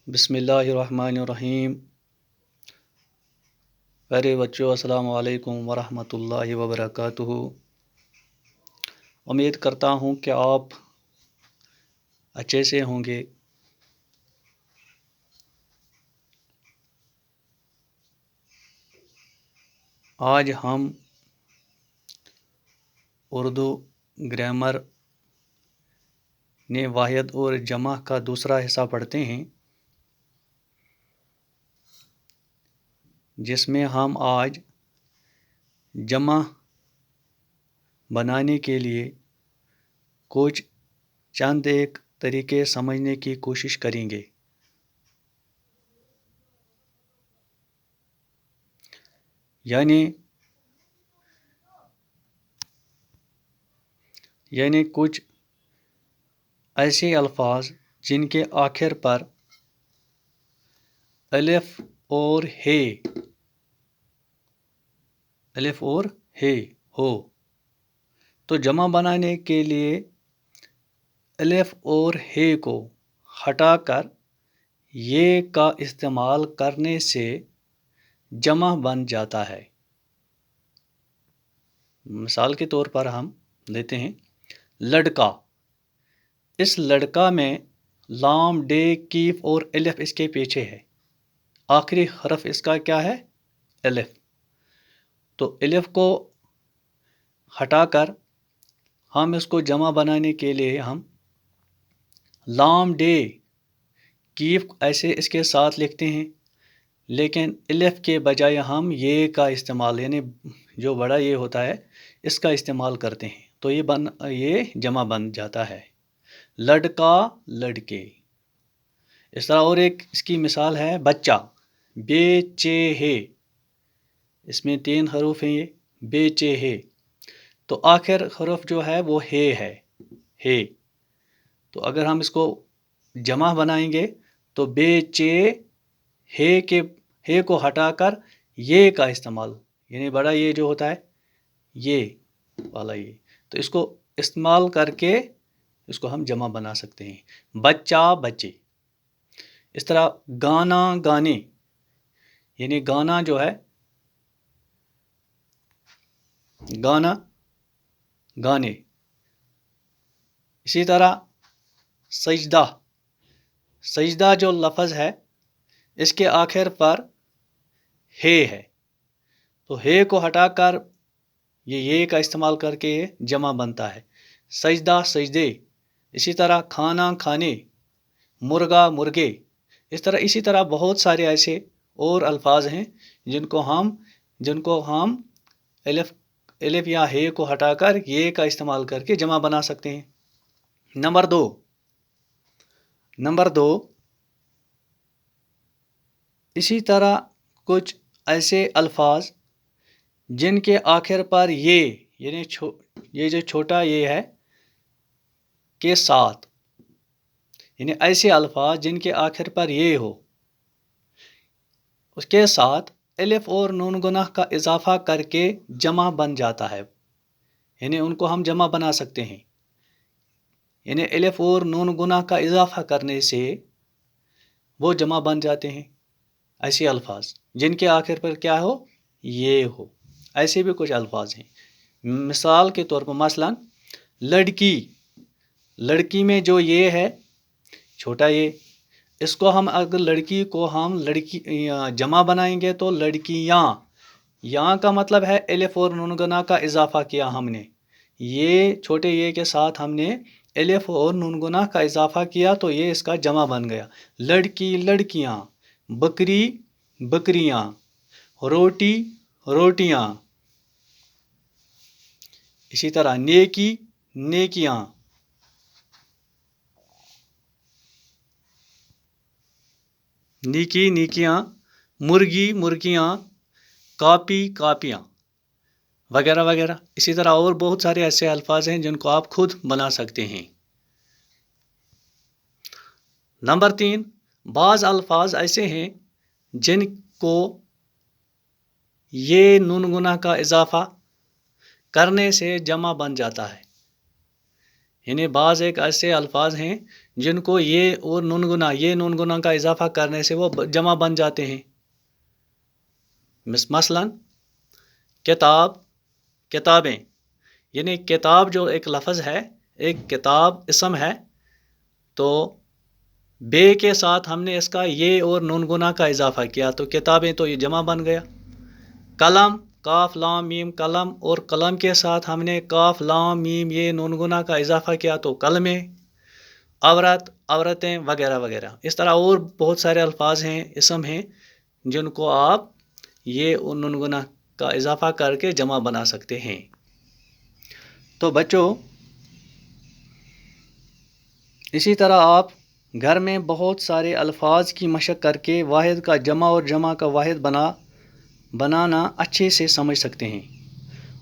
بسم اللہ الرحمن الرحیم۔ پیارے بچوں، السلام علیکم ورحمۃ اللہ وبرکاتہ۔ امید کرتا ہوں کہ آپ اچھے سے ہوں گے۔ آج ہم اردو گرامر نے واحد اور جمع کا دوسرا حصہ پڑھتے ہیں، جس میں ہم آج جمع بنانے کے لیے کچھ چند ایک طریقے سمجھنے کی کوشش کریں گے۔ یعنی کچھ ایسے الفاظ جن کے آخر پر الف اور ہے ہو، تو جمع بنانے کے لیے الف اور ہے کو ہٹا کر یہ کا استعمال کرنے سے جمع بن جاتا ہے۔ مثال کے طور پر ہم لیتے ہیں لڑکا۔ اس لڑکا میں لام، ڈے، کیف اور الف اس کے پیچھے ہے۔ آخری حرف اس کا کیا ہے؟ الف۔ تو الف کو ہٹا کر ہم اس کو جمع بنانے کے لیے ہم لام، ڈے، کیف ایسے اس کے ساتھ لکھتے ہیں، لیکن الف کے بجائے ہم یہ کا استعمال، یعنی جو بڑا یہ ہوتا ہے اس کا استعمال کرتے ہیں، تو یہ جمع بن جاتا ہے۔ لڑکا، لڑکے۔ اس طرح اور ایک اس کی مثال ہے بچہ، بے چے ہے۔ اس میں 3 حروف ہیں، یہ بے چے ہے، تو آخر حرف جو ہے وہ ہے۔ تو اگر ہم اس کو جمع بنائیں گے تو بے چے ہے کو ہٹا کر یہ کا استعمال، یعنی بڑا یہ جو ہوتا ہے یہ والا یہ، تو اس کو استعمال کر کے اس کو ہم جمع بنا سکتے ہیں۔ بچہ، بچے۔ اس طرح گانا، گانے، یعنی گانا جو ہے گانا، گانے۔ اسی طرح سجدہ، سجدہ جو لفظ ہے اس کے آخر پر ہے، تو ہے کو ہٹا کر یہ کا استعمال کر کے جمع بنتا ہے، سجدہ، سجدے۔ اسی طرح کھانا، کھانے، مرغا، مرغے۔ اسی طرح بہت سارے ایسے اور الفاظ ہیں جن کو ہم الف یا ہے کو ہٹا کر یہ کا استعمال کر کے جمع بنا سکتے ہیں۔ نمبر دو، اسی طرح کچھ ایسے الفاظ جن کے آخر پر یعنی یہ جو چھوٹا یہ ہے کے ساتھ، یعنی ایسے الفاظ جن کے آخر پر یہ ہو، اس کے ساتھ الف اور نون گناہ کا اضافہ کر کے جمع بن جاتا ہے، یعنی ان کو ہم جمع بنا سکتے ہیں۔ یعنی الف اور نون گناہ کا اضافہ کرنے سے وہ جمع بن جاتے ہیں، ایسے الفاظ جن کے آخر پر کیا ہو؟ یہ ہو۔ ایسے بھی کچھ الفاظ ہیں، مثال کے طور پر مثلا لڑکی، لڑکی میں جو یہ ہے چھوٹا یہ، اس کو ہم اگر لڑکی کو ہم جمع بنائیں گے تو لڑکیاں، یہاں کا مطلب ہے الف اور نون گناہ کا اضافہ کیا ہم نے، یہ چھوٹے یہ کے ساتھ ہم نے الف اور نون گناہ کا اضافہ کیا تو یہ اس کا جمع بن گیا۔ لڑکی، لڑکیاں، بکری، بکریاں، روٹی، روٹیاں۔ اسی طرح نیکی، نیکیاں۔ نیکی، نیکیاں، مرغی، مرغیاں، کاپی، کاپیاں، وغیرہ وغیرہ۔ اسی طرح اور بہت سارے ایسے الفاظ ہیں جن کو آپ خود بنا سکتے ہیں۔ نمبر 3، بعض الفاظ ایسے ہیں جن کو یہ نون گناہ کا اضافہ کرنے سے جمع بن جاتا ہے، یعنی بعض ایک ایسے الفاظ ہیں جن کو یہ اور نون گنا کا اضافہ کرنے سے وہ جمع بن جاتے ہیں. مثلاً کتاب، کتابیں. یعنی کتاب جو ایک لفظ ہے، ایک کتاب اسم ہے، تو بے کے ساتھ ہم نے اس کا یہ اور نون گنا کا اضافہ کیا تو کتابیں تو یہ جمع بن گیا. قلم، کاف لام میم قلم، اور قلم کے ساتھ ہم نے کاف لام میم یہ نون گنا کا اضافہ کیا تو قلمیں. عورت، عورتیں، وغیرہ وغیرہ. اس طرح اور بہت سارے الفاظ ہیں، اسم ہیں، جن کو آپ یہ اور نون گنا کا اضافہ کر کے جمع بنا سکتے ہیں. تو بچوں، اسی طرح آپ گھر میں بہت سارے الفاظ کی مشق کر کے واحد کا جمع اور جمع کا واحد بنانا اچھے سے سمجھ سکتے ہیں.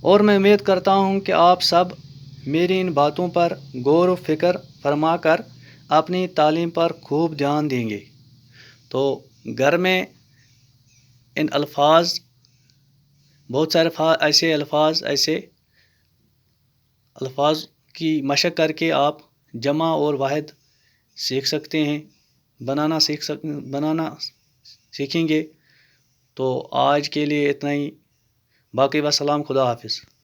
اور میں امید کرتا ہوں کہ آپ سب میری ان باتوں پر غور و فکر فرما کر اپنی تعلیم پر خوب دھیان دیں گے. تو گھر میں ان الفاظ، بہت سارے ایسے الفاظ کی مشق کر کے آپ جمع اور واحد سیکھ سکتے ہیں، بنانا سیکھیں گے. تو آج کے لیے اتنا ہی. باقی وسلام، خدا حافظ.